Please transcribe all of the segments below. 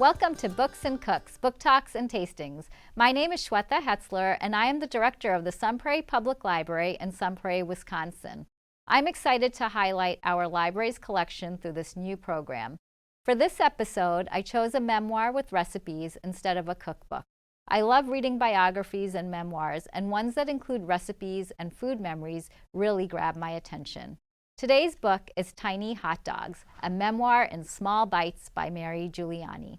Welcome to Books and Cooks, Book Talks and Tastings. My name is Svetha Hetzler, and I am the director of the Prairie Public Library in Prairie, Wisconsin. I'm excited to highlight our library's collection through this new program. For this episode, I chose a memoir with recipes instead of a cookbook. I love reading biographies and memoirs, and ones that include recipes and food memories really grab my attention. Today's book is Tiny Hot Dogs, a memoir in small bites by Mary Giuliani.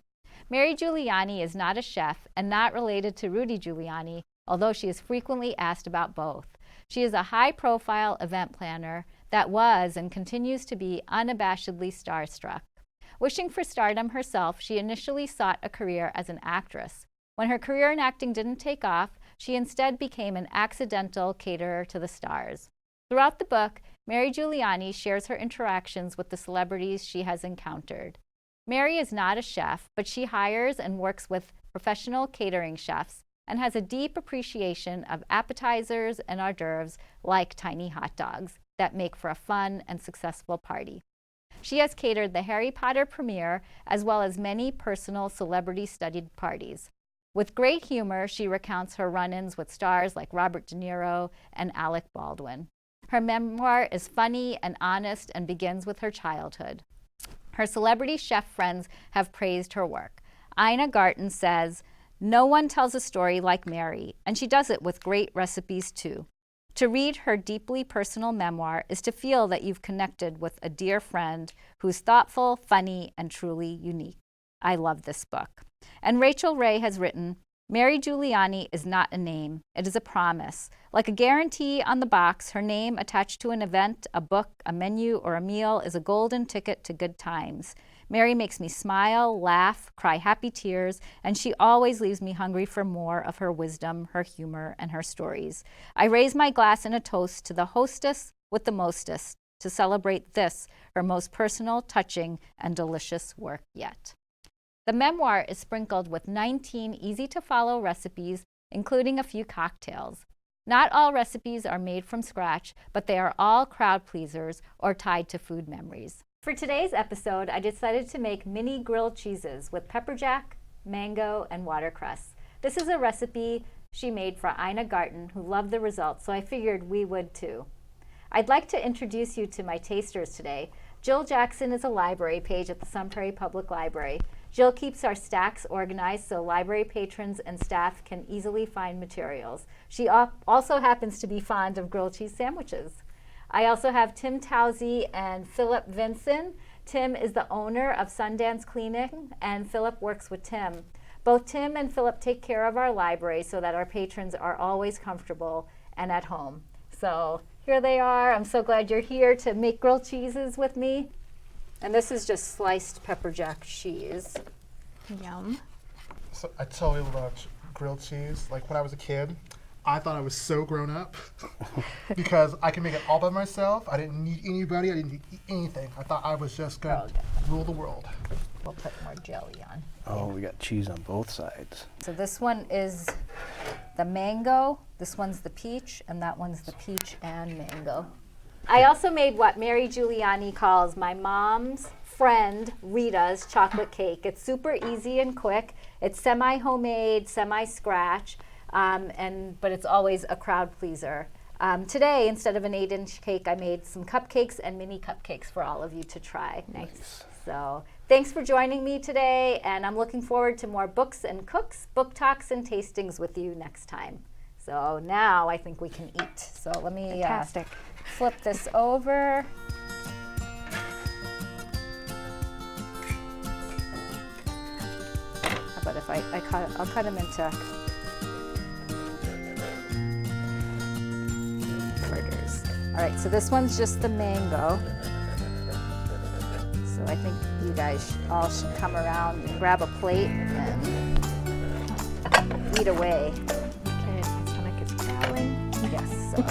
Mary Giuliani is not a chef and not related to Rudy Giuliani, although she is frequently asked about both. She is a high-profile event planner that was and continues to be unabashedly starstruck. Wishing for stardom herself, she initially sought a career as an actress. When her career in acting didn't take off, she instead became an accidental caterer to the stars. Throughout the book, Mary Giuliani shares her interactions with the celebrities she has encountered. Mary is not a chef, but she hires and works with professional catering chefs and has a deep appreciation of appetizers and hors d'oeuvres like tiny hot dogs that make for a fun and successful party. She has catered the Harry Potter premiere as well as many personal celebrity-studied parties. With great humor, she recounts her run-ins with stars like Robert De Niro and Alec Baldwin. Her memoir is funny and honest and begins with her childhood. Her celebrity chef friends have praised her work. Ina Garten says, "No one tells a story like Mary, and she does it with great recipes too." To read her deeply personal memoir is to feel that you've connected with a dear friend who's thoughtful, funny, and truly unique. I love this book. And Rachel Ray has written, "Mary Giuliani is not a name, it is a promise. Like a guarantee on the box, her name attached to an event, a book, a menu, or a meal is a golden ticket to good times. Mary makes me smile, laugh, cry happy tears, and she always leaves me hungry for more of her wisdom, her humor, and her stories. I raise my glass in a toast to the hostess with the mostest to celebrate this, her most personal, touching, and delicious work yet." The memoir is sprinkled with 19 easy-to-follow recipes, including a few cocktails. Not all recipes are made from scratch, but they are all crowd pleasers or tied to food memories. For today's episode, I decided to make mini grilled cheeses with pepper jack, mango, and watercress. This is a recipe she made for Ina Garten, who loved the results, so I figured we would too. I'd like to introduce you to my tasters today. Jill Jackson is a library page at the Prairie Public Library. Jill keeps our stacks organized so library patrons and staff can easily find materials. She also happens to be fond of grilled cheese sandwiches. I also have Tim Towsey and Philip Vinson. Tim is the owner of Sundance Cleaning, and Philip works with Tim. Both Tim and Philip take care of our library so that our patrons are always comfortable and at home. So here they are. I'm so glad you're here to make grilled cheeses with me. And this is just sliced pepper jack cheese. Yum. So I totally love grilled cheese. Like when I was a kid, I thought I was so grown up because I can make it all by myself. I didn't need anybody. I didn't need anything. I thought I was just going to rule the world. We'll put more jelly on. Oh, we got cheese on both sides. So this one is the mango, this one's the peach, and that one's the peach and mango. I also made what Mary Giuliani calls my mom's friend Rita's chocolate cake. It's super easy and quick. It's semi-homemade, semi-scratch, but it's always a crowd pleaser. Today, instead of an 8-inch cake, I made some cupcakes and mini cupcakes for all of you to try. Nice. So thanks for joining me today, and I'm looking forward to more books and cooks, book talks, and tastings with you next time. So now I think we can eat. So let me flip this over. How about if I'll cut them into burgers. All right, so this one's just the mango. So I think you guys all should come around and grab a plate and eat away. Okay, my stomach is growling. Yes. So.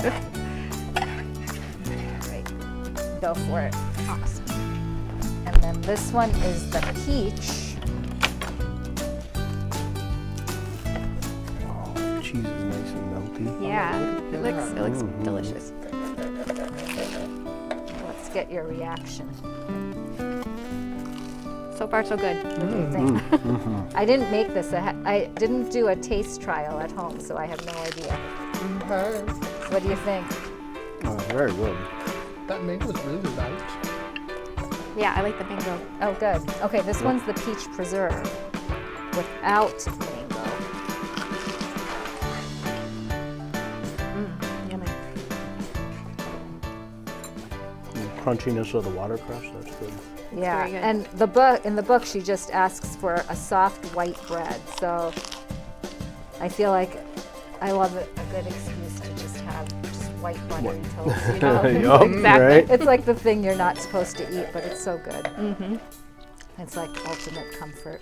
Go for it. Awesome. And then this one is the peach. Oh, cheese is nice and melty. Yeah, it looks delicious. Let's get your reaction. So far, so good. I didn't make this. I didn't do a taste trial at home, so I have no idea. Okay. What do you think? Oh, very good. That mango's really light. Yeah, I like the mango. Oh, good. Okay, this one's the peach preserve without mango. Yummy. The crunchiness of the watercress, that's good. Yeah, very good. and in the book, she just asks for a soft white bread. So I feel like I love a good excuse to just have just white butter and toast. You know? Yup, Exactly. right? It's like the thing you're not supposed to eat, but it's so good. It's like ultimate comfort.